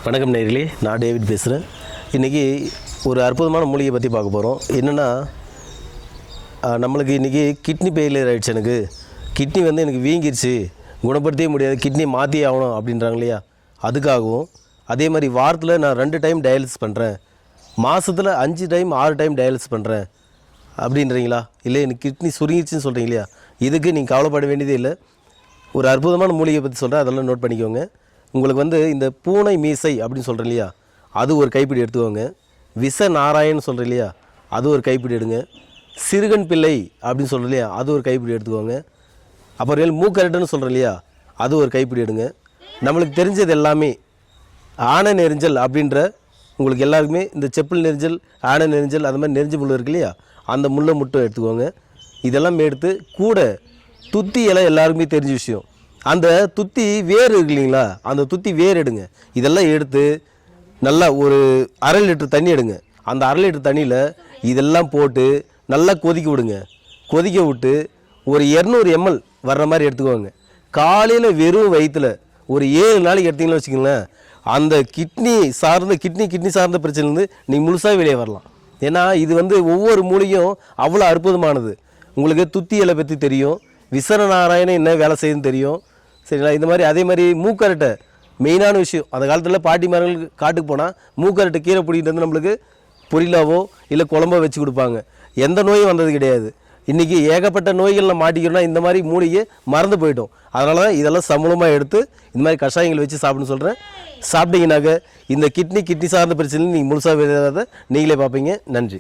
வணக்கம் நேயர்களே, நான் டேவிட் பேசுகிறேன். இன்றைக்கி ஒரு அற்புதமான மூலிகை பற்றி பார்க்க போகிறோம். என்னென்னா, நம்மளுக்கு இன்றைக்கி கிட்னி ஃபெயிலியர் ஆகிடுச்சு. எனக்கு கிட்னி எனக்கு வீங்கிருச்சு, குணப்படுத்தவே முடியாது, கிட்னி மாற்றியே ஆகணும் அப்படின்றாங்க இல்லையா? அதுக்காகவும் அதே மாதிரி வாரத்தில் நான் 2 டைம் டயாலிசிஸ் பண்ணுறேன், மாதத்தில் 5 டைம் 6 டைம் டயாலிசிஸ் பண்ணுறேன் அப்படின்றீங்களா? இல்லை எனக்கு கிட்னி சுருங்கிடுச்சின்னு சொல்கிறீங்க இல்லையா? இதுக்கு நீங்கள் கவலைப்பட வேண்டியதே இல்லை. ஒரு அற்புதமான மூலிகை பற்றி சொல்கிறேன், அதெல்லாம் நோட் பண்ணிக்கோங்க. உங்களுக்கு இந்த பூனை மீசை அப்படின்னு சொல்கிறேன் இல்லையா, அது ஒரு கைப்பிடி எடுத்துக்கோங்க. விஷ நாராயணன் சொல்கிறேன் இல்லையா, அது ஒரு கைப்பிடி எடுங்க. சிறுகன் பிள்ளை அப்படின்னு சொல்கிறேன் இல்லையா, அது ஒரு கைப்பிடி எடுத்துக்கோங்க. அப்புறம் மூக்கரட்டுன்னு சொல்கிறேன் இல்லையா, அது ஒரு கைப்பிடி எடுங்க. நம்மளுக்கு தெரிஞ்சது எல்லாமே ஆன நெரிஞ்சல் அப்படின்ற, உங்களுக்கு எல்லாருக்குமே இந்த செப்பல் நெரிஞ்சல், ஆன நெரிஞ்சல், அது மாதிரி நெரிஞ்சு முள் இருக்கு இல்லையா, அந்த முள்ளை மட்டும் எடுத்துக்கோங்க. இதெல்லாம் எடுத்து கூட துத்தி இலை, எல்லாருக்குமே தெரிஞ்ச விஷயம். அந்த துத்தி வேர் இருக்கு இல்லைங்களா, அந்த துத்தி வேர் எடுங்க. இதெல்லாம் எடுத்து நல்லா ஒரு 1/2 லிட்டர் தண்ணி எடுங்க. அந்த 1/2 லிட்டர் தண்ணியில் இதெல்லாம் போட்டு நல்லா கொதிக்க விடுங்க. கொதிக்க விட்டு ஒரு 200 ml வர்ற மாதிரி எடுத்துக்கோங்க. காலையில் வெறும் வயிற்றில் ஒரு 7 நாளைக்கு எடுத்தீங்கன்னு வச்சுக்கோங்களேன், அந்த கிட்னி சார்ந்த பிரச்சனைலேருந்து நீங்கள் முழுசாக வெளியே வரலாம். ஏன்னா இது ஒவ்வொரு மூலிகையும் அவ்வளோ அற்புதமானது. உங்களுக்கு துத்தி இலை பற்றி தெரியும், விசர நாராயணன் என்ன வேலை செய்யுதுன்னு தெரியும், சரிங்களா? இந்த மாதிரி அதே மாதிரி மூக்கரட்டை மெயினான விஷயம். அந்த காலத்தில் பாட்டிமார்களுக்கு காட்டுக்கு போனால் மூக்கரட்டை கீரை பிடிக்கிட்டு வந்து நம்மளுக்கு பொரியலாவோ இல்லை குழம்போ வச்சு கொடுப்பாங்க. எந்த நோயும் வந்தது கிடையாது. இன்றைக்கி ஏகப்பட்ட நோய்களில் மாட்டிக்கிறோன்னா இந்த மாதிரி மூலிகை மறந்து போயிட்டோம். அதனால தான் இதெல்லாம் சமூலமாக எடுத்து இந்த மாதிரி கஷாயங்கள் வச்சு சாப்பிடுன்னு சொல்கிறேன். சாப்பிட்டீங்கன்னாக்க இந்த கிட்னி சார்ந்த பிரச்சனை நீங்கள் முழுசாக நீங்களே பார்ப்பீங்க. நன்றி.